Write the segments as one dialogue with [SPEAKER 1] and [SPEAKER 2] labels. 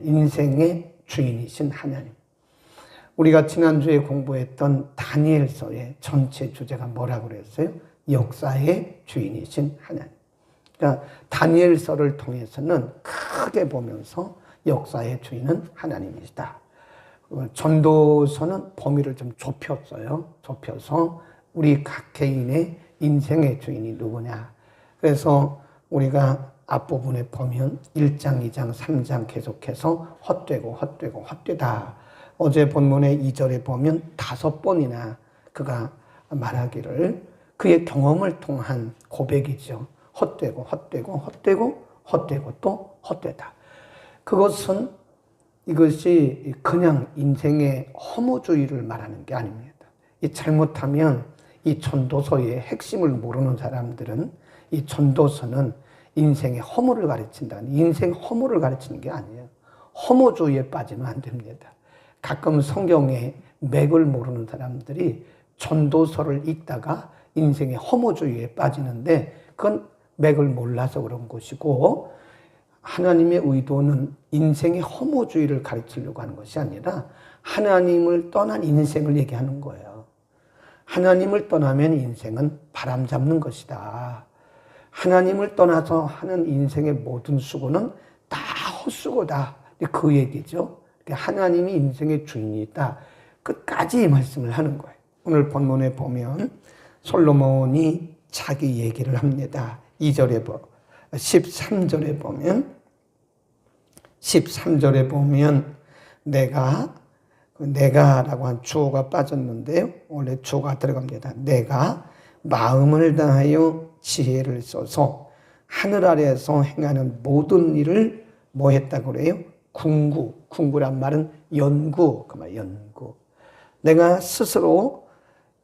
[SPEAKER 1] 인생의 주인이신 하나님. 우리가 지난주에 공부했던 다니엘서의 전체 주제가 뭐라고 그랬어요? 역사의 주인이신 하나님. 그러니까 다니엘서를 통해서는 크게 보면서 역사의 주인은 하나님이시다. 전도서는 범위를 좀 좁혔어요. 좁혀서 우리 각 개인의 인생의 주인이 누구냐. 그래서 우리가 앞부분에 보면 1장, 2장, 3장 계속해서 헛되고 헛되고 헛되다. 어제 본문의 2절에 보면 5번이나 그가 말하기를 그의 경험을 통한 고백이죠. 헛되고 헛되고 헛되고 헛되고 또 헛되다. 이것이 그냥 인생의 허무주의를 말하는 게 아닙니다. 잘못하면 이 전도서의 핵심을 모르는 사람들은 이 전도서는 인생의 허무를 가르친다. 인생 허무를 가르치는 게 아니에요. 허무주의에 빠지면 안 됩니다. 가끔 성경의 맥을 모르는 사람들이 전도서를 읽다가 인생의 허무주의에 빠지는데 그건 맥을 몰라서 그런 것이고, 하나님의 의도는 인생의 허무주의를 가르치려고 하는 것이 아니라 하나님을 떠난 인생을 얘기하는 거예요. 하나님을 떠나면 인생은 바람 잡는 것이다. 하나님을 떠나서 하는 인생의 모든 수고는 다 헛수고다. 그 얘기죠. 하나님이 인생의 주인이다. 끝까지 이 말씀을 하는 거예요. 오늘 본문에 보면 솔로몬이 자기 얘기를 합니다. 13절에 보면 내가라고 한 주어가 빠졌는데요. 원래 주어가 들어갑니다. 내가 마음을 다하여 지혜를 써서 하늘 아래에서 행하는 모든 일을 뭐 했다고 그래요? 궁구란 말은 연구, 그 말 연구. 내가 스스로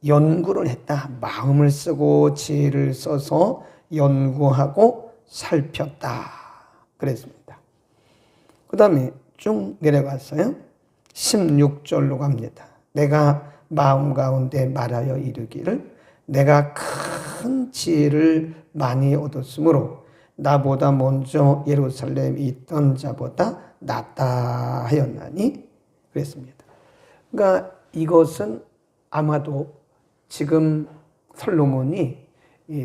[SPEAKER 1] 연구를 했다. 마음을 쓰고 지혜를 써서 연구하고 살폈다. 그랬습니다. 그 다음에 쭉 내려갔어요. 16절로 갑니다. 내가 마음 가운데 말하여 이르기를 내가 큰 지혜를 많이 얻었으므로 나보다 먼저 예루살렘에 있던 자보다 낫다 하였나니 그랬습니다. 그러니까 이것은 아마도 지금 솔로몬이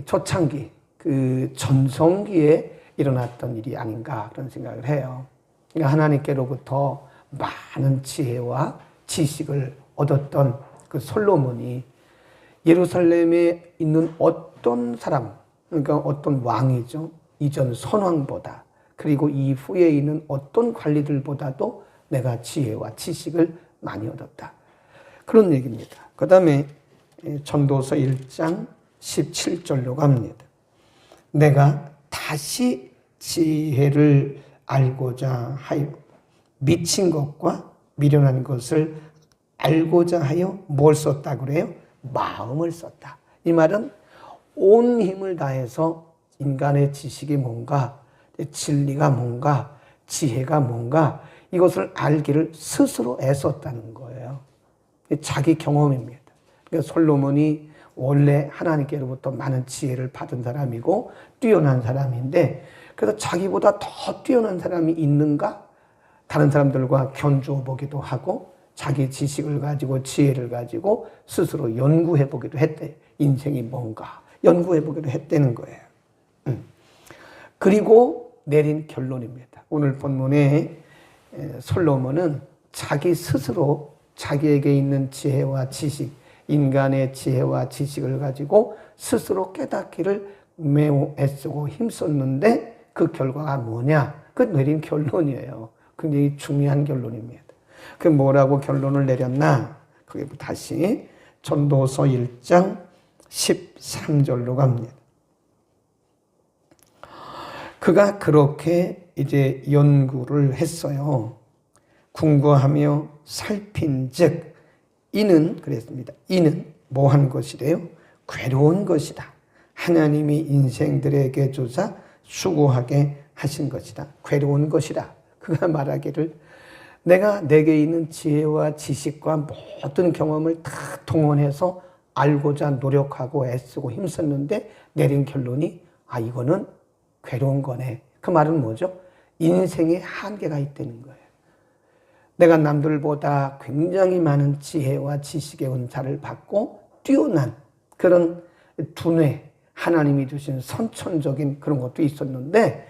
[SPEAKER 1] 초창기 그 전성기에 일어났던 일이 아닌가 그런 생각을 해요. 그러니까 하나님께로부터 많은 지혜와 지식을 얻었던 그 솔로몬이 예루살렘에 있는 어떤 사람, 그러니까 어떤 왕이죠. 이전 선왕보다 그리고 이후에 있는 어떤 관리들보다도 내가 지혜와 지식을 많이 얻었다. 그런 얘기입니다. 그 다음에 전도서 1장 17절로 갑니다. 내가 다시 지혜를 알고자 하여 미친 것과 미련한 것을 알고자 하여 뭘 썼다 그래요? 마음을 썼다. 이 말은 온 힘을 다해서 인간의 지식이 뭔가, 진리가 뭔가, 지혜가 뭔가 이것을 알기를 스스로 애썼다는 거예요. 자기 경험입니다. 그러니까 솔로몬이 원래 하나님께로부터 많은 지혜를 받은 사람이고 뛰어난 사람인데 그래서 자기보다 더 뛰어난 사람이 있는가? 다른 사람들과 견주어 보기도 하고 자기 지식을 가지고 지혜를 가지고 스스로 연구해 보기도 했대. 인생이 뭔가 연구해 보기도 했다는 거예요. 그리고 내린 결론입니다. 오늘 본문에 솔로몬은 자기 스스로 자기에게 있는 지혜와 지식, 인간의 지혜와 지식을 가지고 스스로 깨닫기를 매우 애쓰고 힘썼는데 그 결과가 뭐냐? 그 내린 결론이에요. 굉장히 중요한 결론입니다. 그 뭐라고 결론을 내렸나? 그게 다시 전도서 1장 13절로 갑니다. 그가 그렇게 이제 연구를 했어요. 궁구하며 살핀즉 이는 그랬습니다. 이는 뭐한 것이래요? 괴로운 것이다. 하나님이 인생들에게 주사 수고하게 하신 것이다. 괴로운 것이다. 그가 말하기를 내가 내게 있는 지혜와 지식과 모든 경험을 다 동원해서 알고자 노력하고 애쓰고 힘썼는데 내린 결론이 이거는 괴로운 거네. 그 말은 뭐죠? 인생에 한계가 있다는 거예요. 내가 남들보다 굉장히 많은 지혜와 지식의 은사를 받고 뛰어난 그런 두뇌, 하나님이 주신 선천적인 그런 것도 있었는데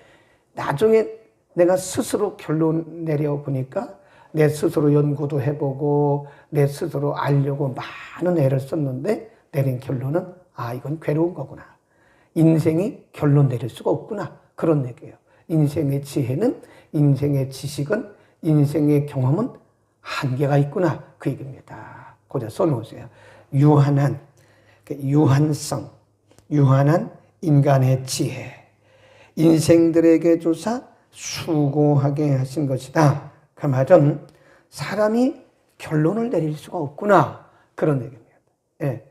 [SPEAKER 1] 나중에 내가 스스로 결론 내려보니까 내 스스로 연구도 해보고 내 스스로 알려고 많은 애를 썼는데 내린 결론은 이건 괴로운 거구나. 인생이 결론 내릴 수가 없구나. 그런 얘기예요. 인생의 지혜는, 인생의 지식은, 인생의 경험은 한계가 있구나. 그 얘기입니다. 거기다 써놓으세요. 유한한, 유한성, 유한한 인간의 지혜. 인생들에게 주사 수고하게 하신 것이다. 그 말은 사람이 결론을 내릴 수가 없구나. 그런 얘기입니다. 예.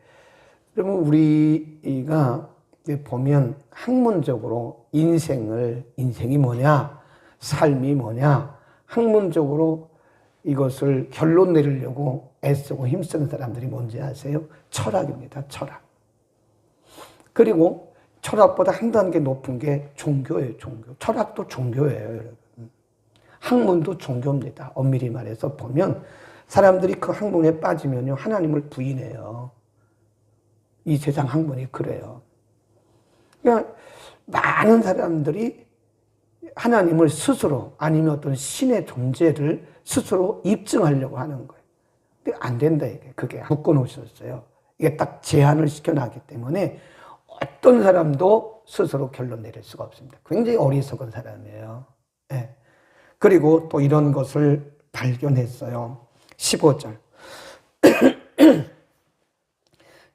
[SPEAKER 1] 그러면 우리가 보면 학문적으로 인생이 뭐냐, 삶이 뭐냐, 학문적으로 이것을 결론 내리려고 애쓰고 힘쓰는 사람들이 뭔지 아세요? 철학입니다. 철학. 그리고 철학보다 한 단계 높은 게 종교예요. 종교. 철학도 종교예요, 여러분. 학문도 종교입니다. 엄밀히 말해서 보면 사람들이 그 학문에 빠지면요 하나님을 부인해요. 이 세상 학문이 그래요. 그러니까 많은 사람들이 하나님을 스스로 아니면 어떤 신의 존재를 스스로 입증하려고 하는 거예요. 근데 안 된다 이게. 그게 묶어놓으셨어요. 이게 딱 제한을 시켜놨기 때문에 어떤 사람도 스스로 결론 내릴 수가 없습니다. 굉장히 어리석은 사람이에요. 네. 그리고 또 이런 것을 발견했어요. 15절.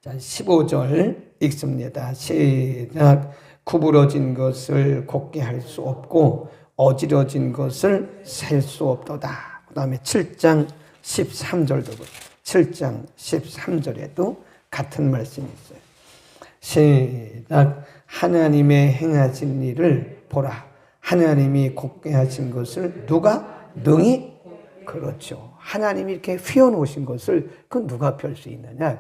[SPEAKER 1] 자, 15절 읽습니다. 시작. 구부러진 것을 곱게 할 수 없고 어지러진 것을 셀 수 없도다. 그 다음에 7장 13절도 7장 13절에도 같은 말씀이 있어요. 시작. 하나님의 행하신 일을 보라. 하나님이 곱게 하신 것을 누가 능히? 그렇죠. 하나님이 이렇게 휘어놓으신 것을 그 누가 펼 수 있느냐.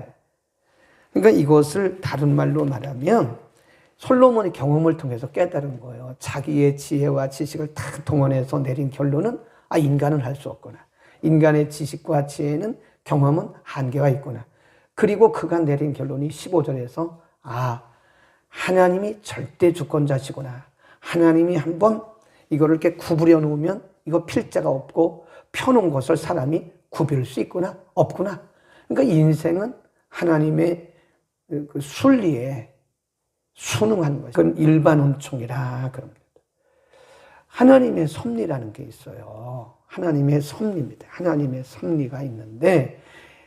[SPEAKER 1] 그러니까 이것을 다른 말로 말하면 솔로몬이 경험을 통해서 깨달은 거예요. 자기의 지혜와 지식을 다 동원해서 내린 결론은 인간은 할 수 없구나. 인간의 지식과 지혜는 경험은 한계가 있구나. 그리고 그가 내린 결론이 15절에서 하나님이 절대 주권자시구나. 하나님이 한번 이거를 이렇게 구부려 놓으면 이거 필자가 없고 펴놓은 것을 사람이 구별 수 있구나 없구나. 그러니까 인생은 하나님의 그 순리에 순응하는 것이 그건 일반 은총이라 그럽니다. 하나님의 섭리라는 게 있어요. 하나님의 섭리입니다. 하나님의 섭리가 있는데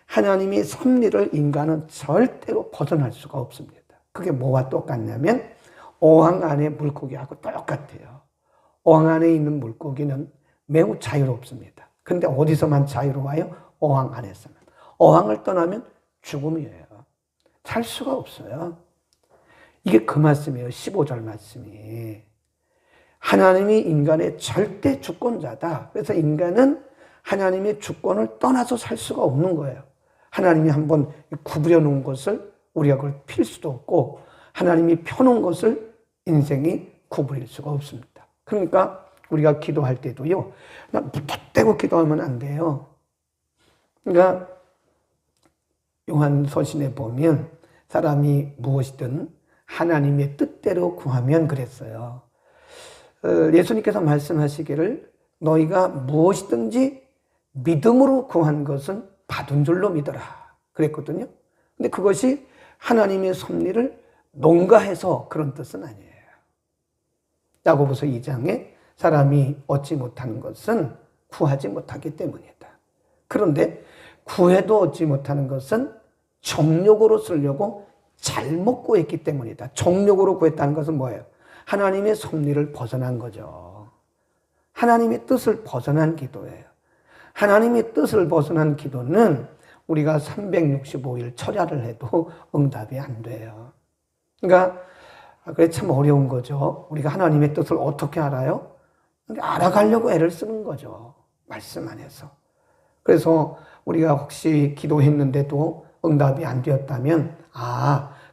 [SPEAKER 1] 하나님의 섭리를 인간은 절대로 벗어날 수가 없습니다. 그게 뭐와 똑같냐면 어항 안에 물고기하고 똑같아요. 어항 안에 있는 물고기는 매우 자유롭습니다. 그런데 어디서만 자유로워요? 어항 안에서만. 어항을 떠나면 죽음이에요. 살 수가 없어요. 이게 그 말씀이에요. 15절 말씀이. 하나님이 인간의 절대 주권자다. 그래서 인간은 하나님의 주권을 떠나서 살 수가 없는 거예요. 하나님이 한번 구부려 놓은 것을 우리가 그걸 필 수도 없고 하나님이 펴놓은 것을 인생이 구부릴 수가 없습니다. 그러니까 우리가 기도할 때도요. 무턱대고 기도하면 안 돼요. 그러니까 요한서신에 보면 사람이 무엇이든 하나님의 뜻대로 구하면 그랬어요. 예수님께서 말씀하시기를 너희가 무엇이든지 믿음으로 구한 것은 받은 줄로 믿어라 그랬거든요. 근데 그것이 하나님의 섭리를 농가해서 그런 뜻은 아니에요. 야고보서 2장에 사람이 얻지 못하는 것은 구하지 못하기 때문이다. 그런데 구해도 얻지 못하는 것은 정욕으로 쓰려고 잘못 구했기 때문이다. 정욕으로 구했다는 것은 뭐예요? 하나님의 섭리를 벗어난 거죠. 하나님의 뜻을 벗어난 기도예요. 하나님의 뜻을 벗어난 기도는 우리가 365일 철야를 해도 응답이 안 돼요. 그러니까 그게 참 어려운 거죠. 우리가 하나님의 뜻을 어떻게 알아요? 알아가려고 애를 쓰는 거죠. 말씀 안에서. 그래서 우리가 혹시 기도했는데도 응답이 안 되었다면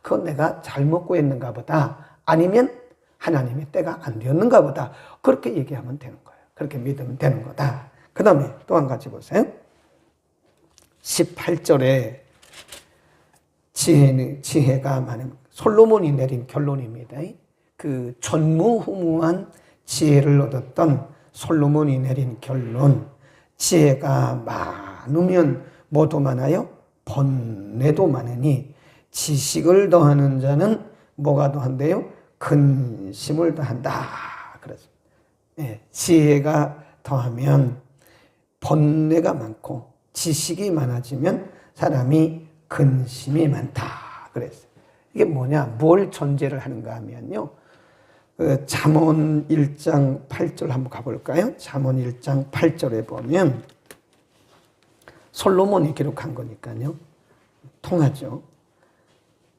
[SPEAKER 1] 그건 내가 잘못 구했는가 보다. 아니면 하나님의 때가 안 되었는가 보다. 그렇게 얘기하면 되는 거예요. 그렇게 믿으면 되는 거다. 그 다음에 또 한 가지 보세요. 18절에 지혜가 많은 솔로몬이 내린 결론입니다. 그 전무후무한 지혜를 얻었던 솔로몬이 내린 결론. 지혜가 많으면 뭐도 많아요? 번뇌도 많으니 지식을 더하는 자는 뭐가 더한대요? 근심을 더한다. 그래서 지혜가 더하면 번뇌가 많고 지식이 많아지면 사람이 근심이 많다. 그랬어요. 이게 뭐냐? 뭘 전제를 하는가 하면요. 잠언 1장 8절 한번 가볼까요? 잠언 1장 8절에 보면 솔로몬이 기록한 거니까요. 통하죠.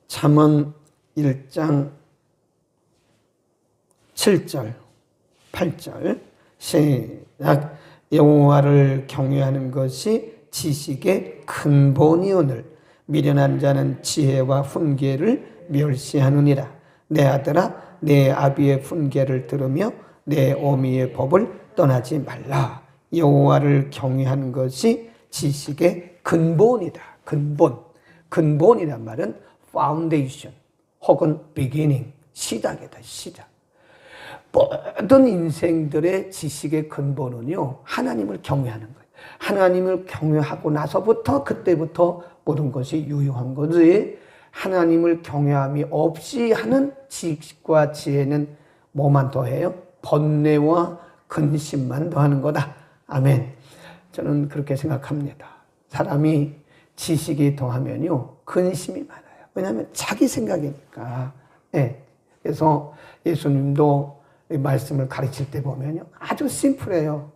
[SPEAKER 1] 잠언 1장 7절, 8절 시작. 여호와를 경외하는 것이 지식의 근본이오늘 미련한 자는 지혜와 훈계를 멸시하느니라. 내 아들아 내 아비의 훈계를 들으며 내 어미의 법을 떠나지 말라. 여호와를 경외하는 것이 지식의 근본이다. 근본이란 말은 foundation 혹은 beginning, 시작이다. 시작. 모든 인생들의 지식의 근본은요, 하나님을 경외하는 거예요. 하나님을 경외하고 나서부터 그때부터 모든 것이 유효한 거지. 하나님을 경외함이 없이 하는 지식과 지혜는 뭐만 더해요? 번뇌와 근심만 더하는 거다. 아멘. 저는 그렇게 생각합니다. 사람이 지식이 더하면요, 근심이 많아요. 왜냐하면 자기 생각이니까. 그래서 예수님도 말씀을 가르칠 때 보면요, 아주 심플해요.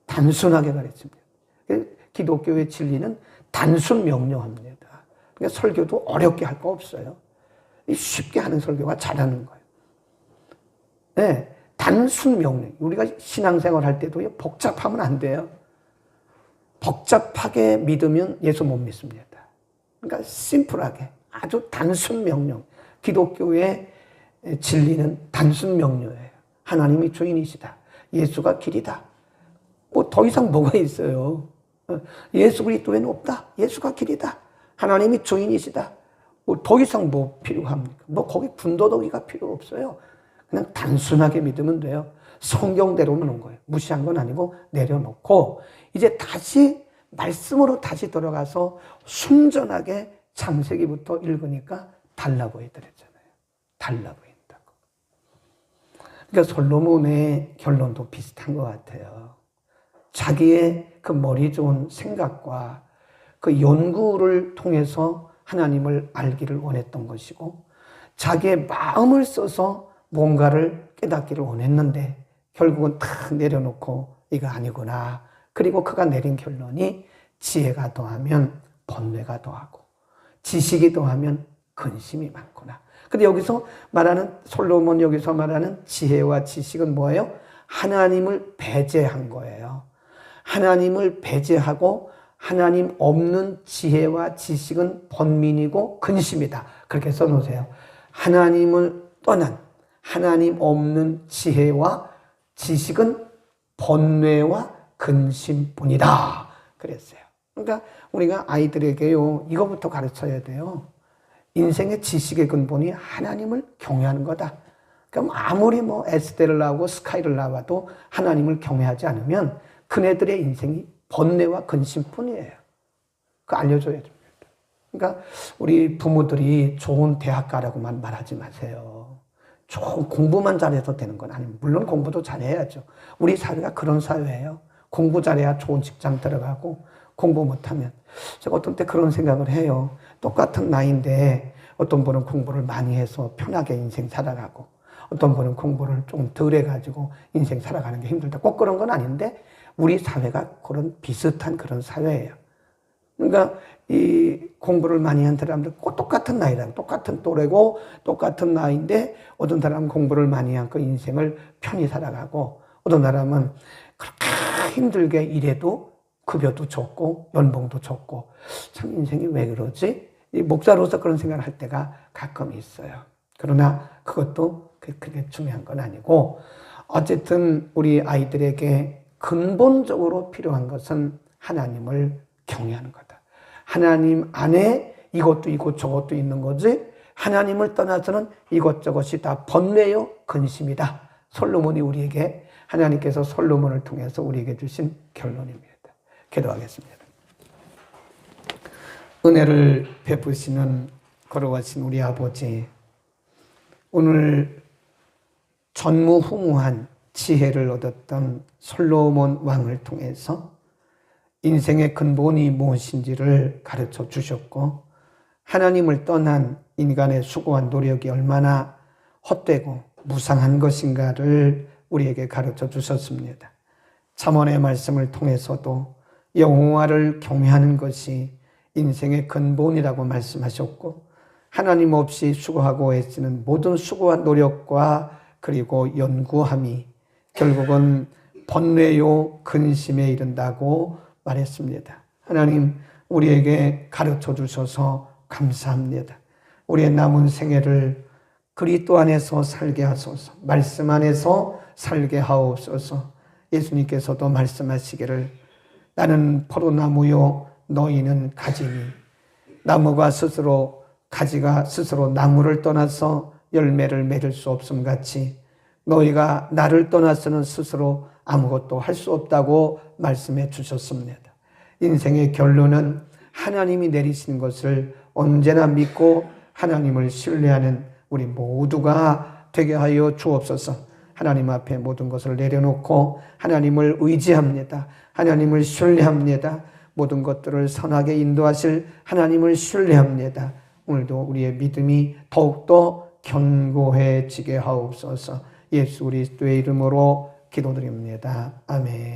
[SPEAKER 1] 단순하게 가르칩니다. 기독교의 진리는 단순 명료합니다. 그러니까 설교도 어렵게 할 거 없어요. 쉽게 하는 설교가 잘하는 거예요. 단순 명료. 우리가 신앙생활 할 때도 복잡하면 안 돼요. 복잡하게 믿으면 예수 못 믿습니다. 그러니까 심플하게 아주 단순 명령. 기독교의 진리는 단순 명료예요. 하나님이 주인이시다. 예수가 길이다. 뭐 더 이상 뭐가 있어요. 예수 그리스도 외에는 없다. 예수가 길이다. 하나님이 주인이시다. 뭐 더 이상 뭐 필요합니까? 뭐 거기 군더더기가 필요 없어요. 그냥 단순하게 믿으면 돼요. 성경대로는 온 거예요. 무시한 건 아니고 내려놓고 이제 다시 말씀으로 다시 돌아가서 순전하게 창세기부터 읽으니까 달라 보이더랬잖아요. 달라 보인다고. 그러니까 솔로몬의 결론도 비슷한 것 같아요. 자기의 그 머리 좋은 생각과 그 연구를 통해서 하나님을 알기를 원했던 것이고 자기의 마음을 써서 뭔가를 깨닫기를 원했는데 결국은 탁 내려놓고 이거 아니구나. 그리고 그가 내린 결론이 지혜가 더하면 번뇌가 더하고 지식이 더하면 근심이 많구나. 근데 여기서 말하는 솔로몬 여기서 말하는 지혜와 지식은 뭐예요? 하나님을 배제한 거예요. 하나님을 배제하고 하나님 없는 지혜와 지식은 번민이고 근심이다. 그렇게 써놓으세요. 하나님을 떠난 하나님 없는 지혜와 지식은 번뇌와 근심뿐이다. 그랬어요. 그러니까 우리가 아이들에게요, 이거부터 가르쳐야 돼요. 인생의 지식의 근본이 하나님을 경외하는 거다. 그럼 아무리 뭐 에스테를 나오고 스카이를 나와도 하나님을 경외하지 않으면 그네들의 인생이 번뇌와 근심뿐이에요. 그거 알려줘야 됩니다. 그러니까 우리 부모들이 좋은 대학 가라고만 말하지 마세요. 좋은 공부만 잘해서 되는 건 아닙니다. 물론 공부도 잘해야죠. 우리 사회가 그런 사회예요. 공부 잘해야 좋은 직장 들어가고 공부 못하면. 제가 어떤 때 그런 생각을 해요. 똑같은 나이인데 어떤 분은 공부를 많이 해서 편하게 인생 살아가고 어떤 분은 공부를 좀 덜 해가지고 인생 살아가는 게 힘들다. 꼭 그런 건 아닌데 우리 사회가 그런 비슷한 그런 사회예요. 그러니까 이 공부를 많이 한 사람들 꼭 똑같은 나이랑 똑같은 또래고 똑같은 나이인데 어떤 사람은 공부를 많이 한 그 인생을 편히 살아가고 어떤 사람은 그렇게 힘들게 일해도 급여도 적고 연봉도 적고 참 인생이 왜 그러지? 이 목사로서 그런 생각을 할 때가 가끔 있어요. 그러나 그것도 그렇게 중요한 건 아니고 어쨌든 우리 아이들에게 근본적으로 필요한 것은 하나님을 경외하는 거다. 하나님 안에 이것도 있고 저것도 있는 거지 하나님을 떠나서는 이것저것이 다 번뇌요 근심이다. 솔로몬이 우리에게 하나님께서 솔로몬을 통해서 우리에게 주신 결론입니다. 기도하겠습니다. 은혜를 베푸시는 걸어가신 우리 아버지, 오늘 전무후무한 지혜를 얻었던 솔로몬 왕을 통해서 인생의 근본이 무엇인지를 가르쳐 주셨고 하나님을 떠난 인간의 수고한 노력이 얼마나 헛되고 무상한 것인가를 우리에게 가르쳐 주셨습니다. 잠언의 말씀을 통해서도 여호와를 경외하는 것이 인생의 근본이라고 말씀하셨고 하나님 없이 수고하고 애쓰는 모든 수고한 노력과 그리고 연구함이 결국은 번뇌요 근심에 이른다고 말했습니다. 하나님 우리에게 가르쳐 주셔서 감사합니다. 우리의 남은 생애를 그리스도 안에서 살게 하소서. 말씀 안에서 살게 하옵소서. 예수님께서도 말씀하시기를 나는 포도나무요 너희는 가지니 나무가 스스로 가지가 스스로 나무를 떠나서 열매를 맺을 수 없음 같이 너희가 나를 떠나서는 스스로 아무것도 할 수 없다고 말씀해 주셨습니다. 인생의 결론은 하나님이 내리시는 것을 언제나 믿고 하나님을 신뢰하는 우리 모두가 되게 하여 주옵소서. 하나님 앞에 모든 것을 내려놓고 하나님을 의지합니다. 하나님을 신뢰합니다. 모든 것들을 선하게 인도하실 하나님을 신뢰합니다. 오늘도 우리의 믿음이 더욱더 견고해지게 하옵소서. 예수 그리스도의 이름으로 기도드립니다. 아멘.